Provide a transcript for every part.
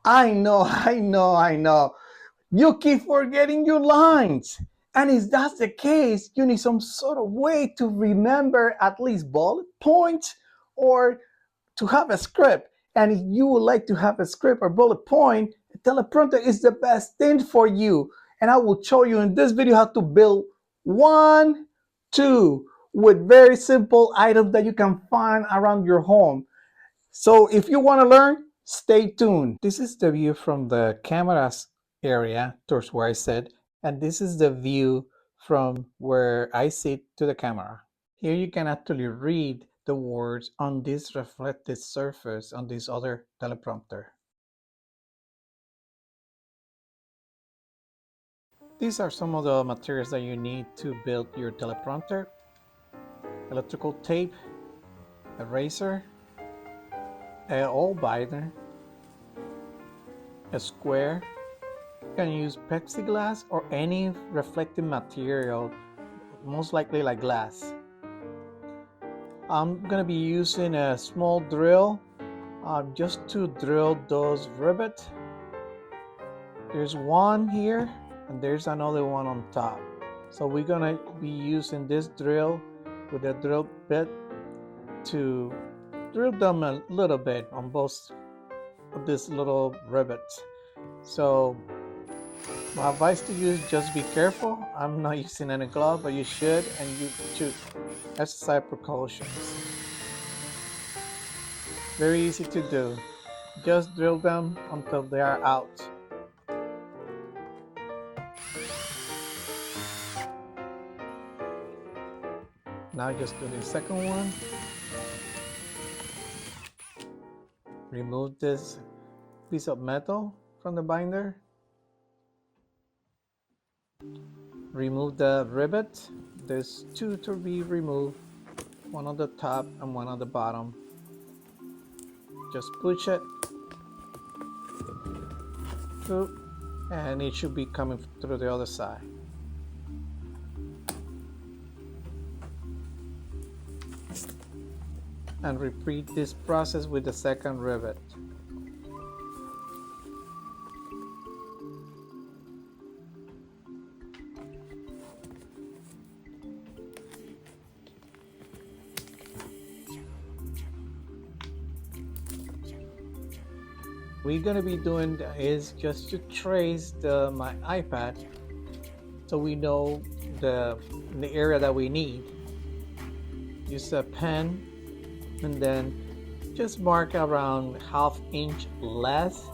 I know. You keep forgetting your lines. And if that's the case, you need some sort of way to remember at least bullet points or to have a script. And if you would like to have a script or bullet point, a teleprompter is the best thing for you. And I will show you in this video how to build one, two, with very simple items that you can find around your home. So if you want to learn, stay tuned. This is the view from the camera's area towards where I sit, and this is the view from where I sit to the camera. Here you can actually read the words on this reflected surface on this other teleprompter. These are some of the materials that you need to build your teleprompter: electrical tape, a razor, an old binder, a square. You can use Plexiglass or any reflective material, most likely like glass. I'm gonna be using a small drill just to drill those rivets. There's one here and there's another one on top. So we're gonna be using this drill with a drill bit to drill them a little bit on both of these little rivets. So my advice to you is just be careful. I'm not using any glove, but you should, and you should exercise precautions. Very easy to do. Just drill them until they are out. Now just do the second one. Remove this piece of metal from the binder. Remove the rivet. There's two to be removed, one on the top and one on the bottom. Just push it through and it should be coming through the other side. And repeat this process with the second rivet. We're gonna be doing is just to trace my iPad so we know the area that we need. Use a pen and then just mark around ½ inch less,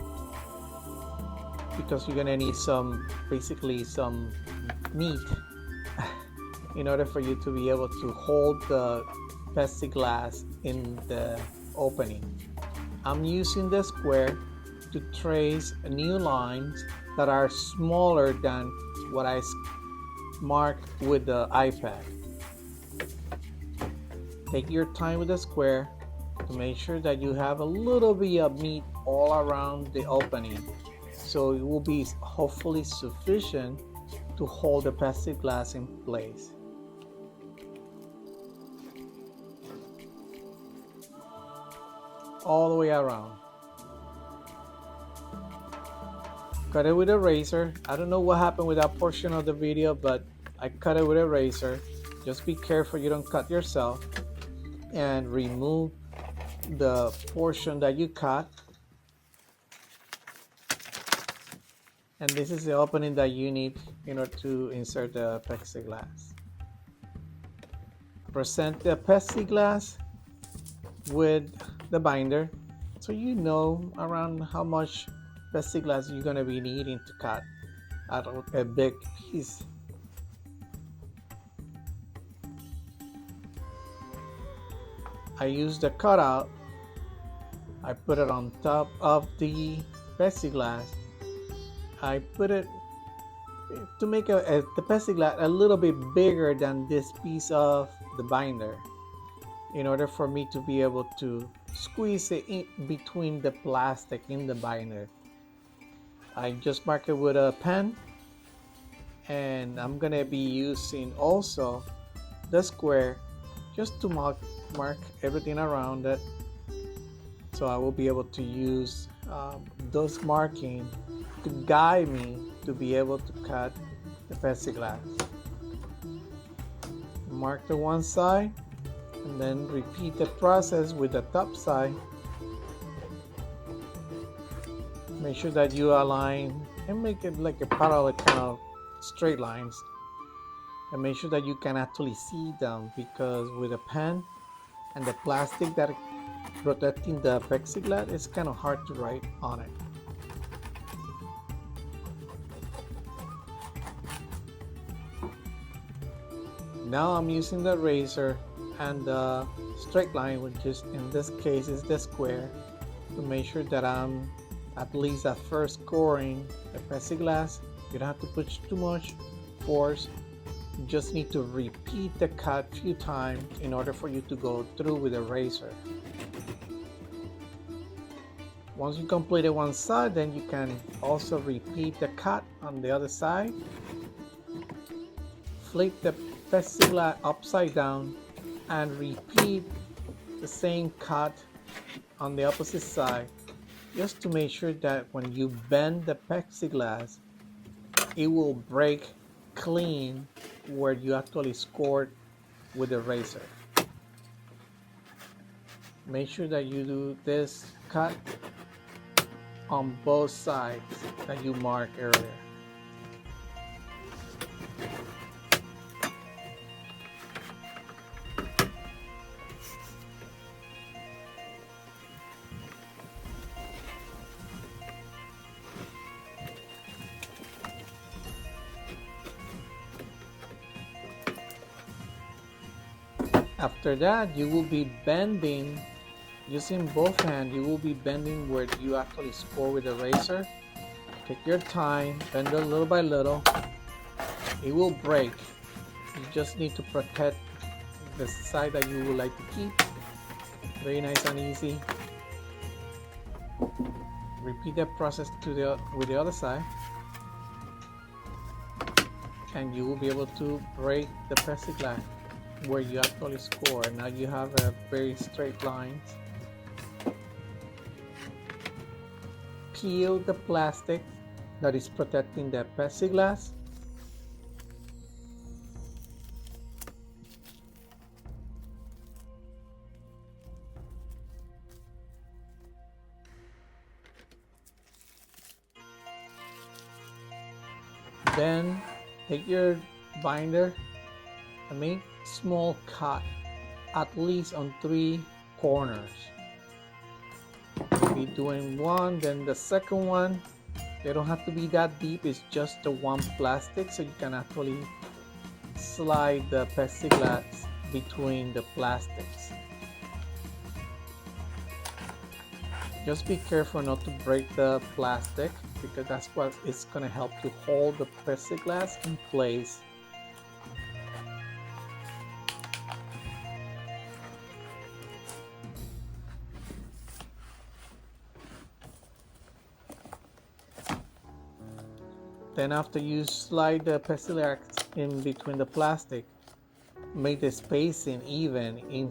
because you're gonna need basically some meat in order for you to be able to hold the Plexiglass in the opening. I'm using the square to trace new lines that are smaller than what I marked with the iPad. Take your time with the square to make sure that you have a little bit of meat all around the opening, so it will be hopefully sufficient to hold the Plexiglass in place. All the way around. Cut it with a razor. I don't know what happened with that portion of the video, but I cut it with a razor. Just be careful you don't cut yourself. And remove the portion that you cut. And this is the opening that you need in order to insert the Plexiglass. Present the Plexiglass with the binder so you know around how much Plexiglass you're going to be needing to cut out of a big piece. I use the cutout. I put it on top of the Plexiglass. I put it to make the Plexiglass a little bit bigger than this piece of the binder, in order for me to be able to squeeze it in between the plastic in the binder. I just mark it with a pen, and I'm gonna be using also the square just to mark everything around it, so I will be able to use those markings to guide me to be able to cut the plexiglass. Mark the one side and then repeat the process with the top side. Make sure that you align and make it like a parallel kind of straight lines, and make sure that you can actually see them, because with a pen and the plastic that protecting the plexiglass, it's kind of hard to write on it. Now I'm using the razor and the straight line, which is in this case is the square, to make sure that I'm at least at first scoring the plexiglass. You don't have to put too much force. You just need to repeat the cut a few times in order for you to go through with the razor. Once you completed one side, then you can also repeat the cut on the other side. Flip the plexiglass upside down and repeat the same cut on the opposite side, just to make sure that when you bend the plexiglass, it will break clean where you actually scored with the razor. Make sure that you do this cut on both sides that you marked earlier. After that, you will be bending using both hands. You will be bending where you actually score with the razor. Take your time, bend it little by little. It will break. You just need to protect the side that you would like to keep. Very nice and easy. Repeat that process with the other side, and you will be able to break the plexiglass where you actually score. Now you have a very straight line. Peel the plastic that is protecting the plexiglass. Then take your binder and make small cut at least on 3 corners. Be doing one, then the second one. They don't have to be that deep, it's just the one plastic, so you can actually slide the plexiglass between the plastics. Just be careful not to break the plastic, because that's what is going to help to hold the plexiglass in place. Then after you slide the plexiglass in between the plastic, make the spacing even in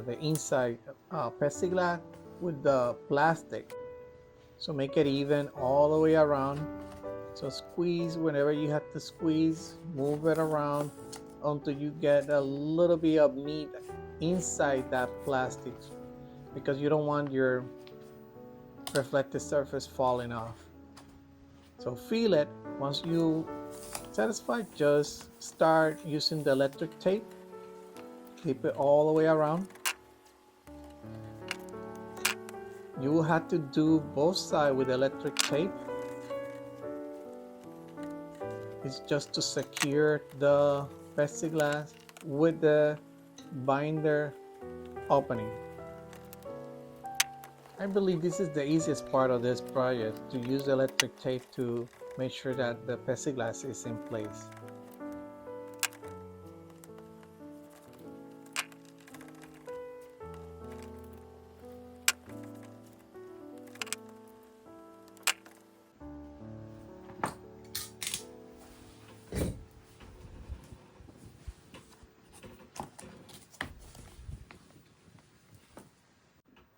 the inside plexiglass with the plastic. So make it even all the way around. So squeeze whenever you have to squeeze, move it around until you get a little bit of meat inside that plastic, because you don't want your reflective surface falling off. So feel it. Once you satisfied, just start using the electric tape. Tape it all the way around. You will have to do both sides with electric tape. It's just to secure the plexiglass with the binder opening. I believe this is the easiest part of this project, to use electric tape to make sure that the plexiglass is in place.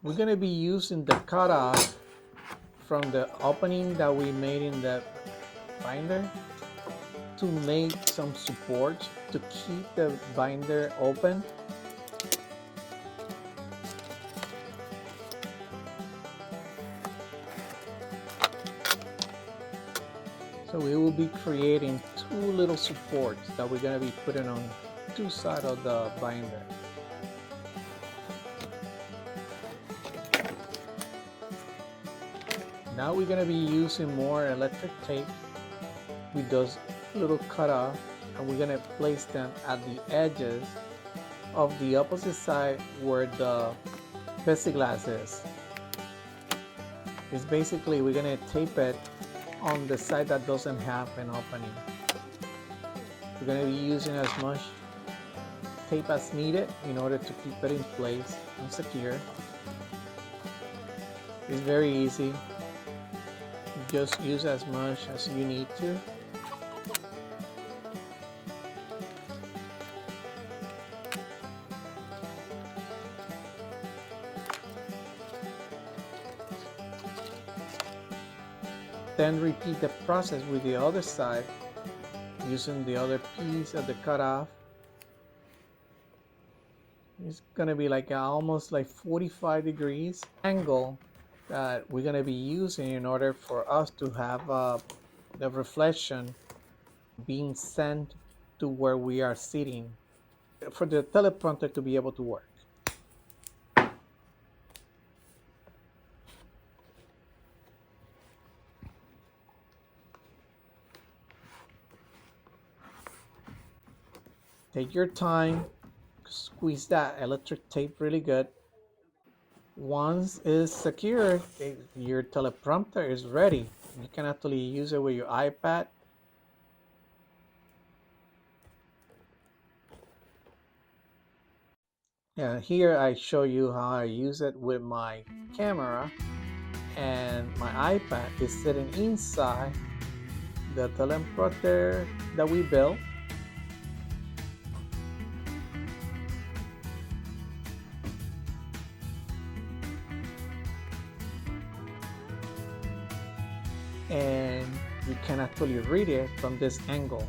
We're going to be using the cutoff from the opening that we made in the binder to make some support to keep the binder open. So we will be creating two little supports that we're going to be putting on two sides of the binder. Now we're going to be using more electric tape with those little cutoff, and we're going to place them at the edges of the opposite side where the Plexiglass is. It's basically we're going to tape it on the side that doesn't have an opening. We're going to be using as much tape as needed in order to keep it in place and secure. It's very easy. Just use as much as you need to. Then repeat the process with the other side using the other piece of the cutoff. It's gonna be like almost like 45 degrees angle that we're gonna be using in order for us to have the reflection being sent to where we are sitting for the teleprompter to be able to work. Take your time, squeeze that electric tape really good. Once it's secured, your teleprompter is ready. You can actually use it with your iPad. Yeah, here I show you how I use it with my camera, and my iPad is sitting inside the teleprompter that we built. And you can actually read it from this angle,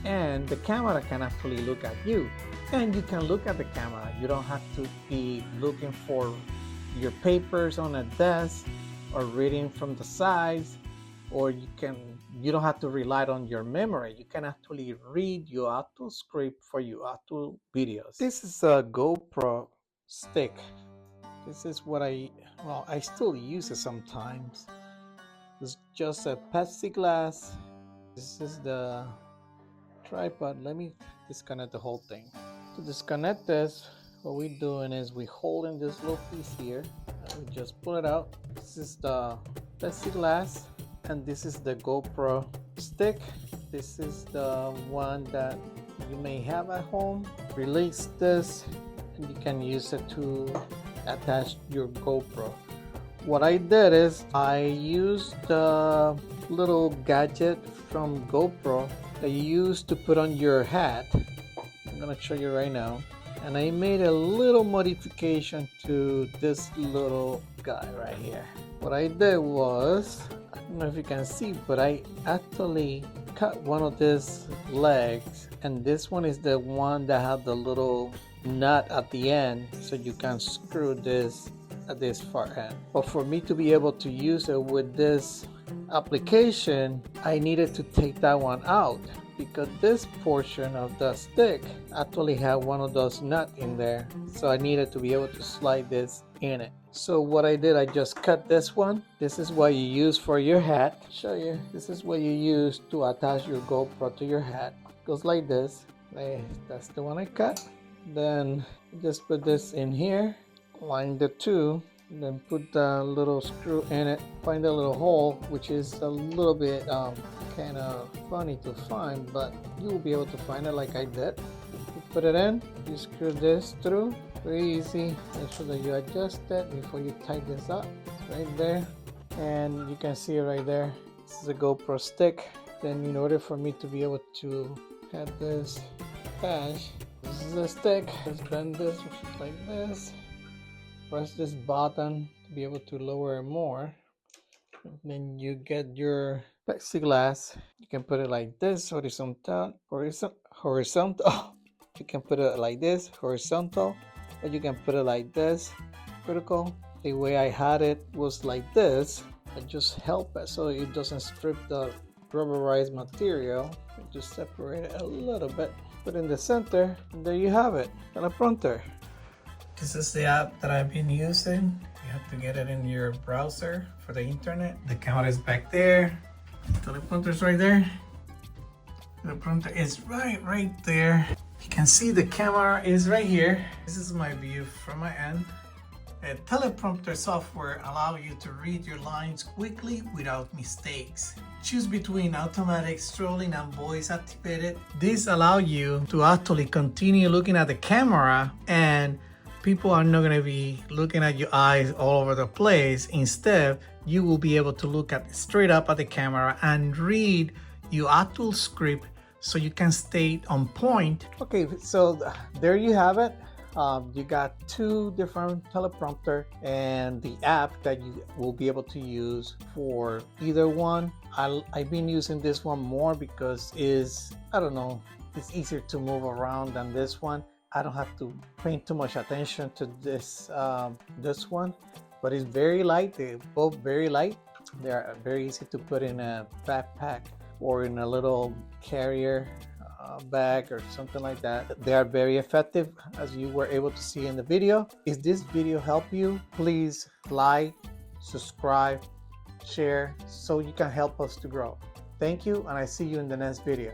and the camera can actually look at you, and you can look at the camera. You don't have to be looking for your papers on a desk or reading from the sides, or you don't have to rely on your memory. You can actually read your auto script for your auto videos. This is a GoPro Stick. This is what I still use it sometimes. It's just a Plexiglass. This is the tripod. Let me disconnect the whole thing. To disconnect this, what we're doing is we're holding this little piece here. We just pull it out. This is the Plexiglass, and this is the GoPro Stick. This is the one that you may have at home. Release this, and you can use it to attach your GoPro. What I did is I used the little gadget from GoPro that you use to put on your hat. I'm gonna show you right now. And I made a little modification to this little guy right here. What I did was, I don't know if you can see, but I actually cut one of these legs, and this one is the one that had the little nut at the end, so you can screw this at this far end. But for me to be able to use it with this application, I needed to take that one out, because this portion of the stick actually had one of those nuts in there, so I needed to be able to slide this in it. So what I did, I just cut this one. This is what you use for your hat. Show you, this is what you use to attach your GoPro to your hat. It goes like this. That's the one I cut. Then just put this in here, line the two, and then put the little screw in it. Find a little hole, which is a little bit kind of funny to find, but you will be able to find it like I did. You put it in, you screw this through, very easy. Make sure that you adjust it before you tighten this up. It's right there, and you can see it right there. This is a GoPro stick. Then in order for me to be able to have this attached, this is a stick. Let's bend this like this. Press this button to be able to lower it more. Then you get your plexiglass. You can put it like this, horizontal. You can put it like this, horizontal, or you can put it like this, vertical. The way I had it was like this. I just help it so it doesn't strip the rubberized material. I just separate it a little bit. Put in the center, and there you have it, Teleprompter. This is the app that I've been using. You have to get it in your browser for the internet. The camera is back there. Teleprompter's right there. The prompter is right there. You can see the camera is right here. This is my view from my end. Teleprompter software allows you to read your lines quickly without mistakes. Choose between automatic, scrolling, and voice activated. This allows you to actually continue looking at the camera, and people are not going to be looking at your eyes all over the place. Instead, you will be able to look at straight up at the camera and read your actual script so you can stay on point. Okay, so there you have it. You got two different teleprompter and the app that you will be able to use for either one. I've been using this one more because it's easier to move around than this one. I don't have to pay too much attention to this one, but it's very light. They're both very light. They're very easy to put in a backpack or in a little carrier bag or something like that. They are very effective, as you were able to see in the video. If this video helped you, please like, subscribe, share, so you can help us to grow. Thank you, and I see you in the next video.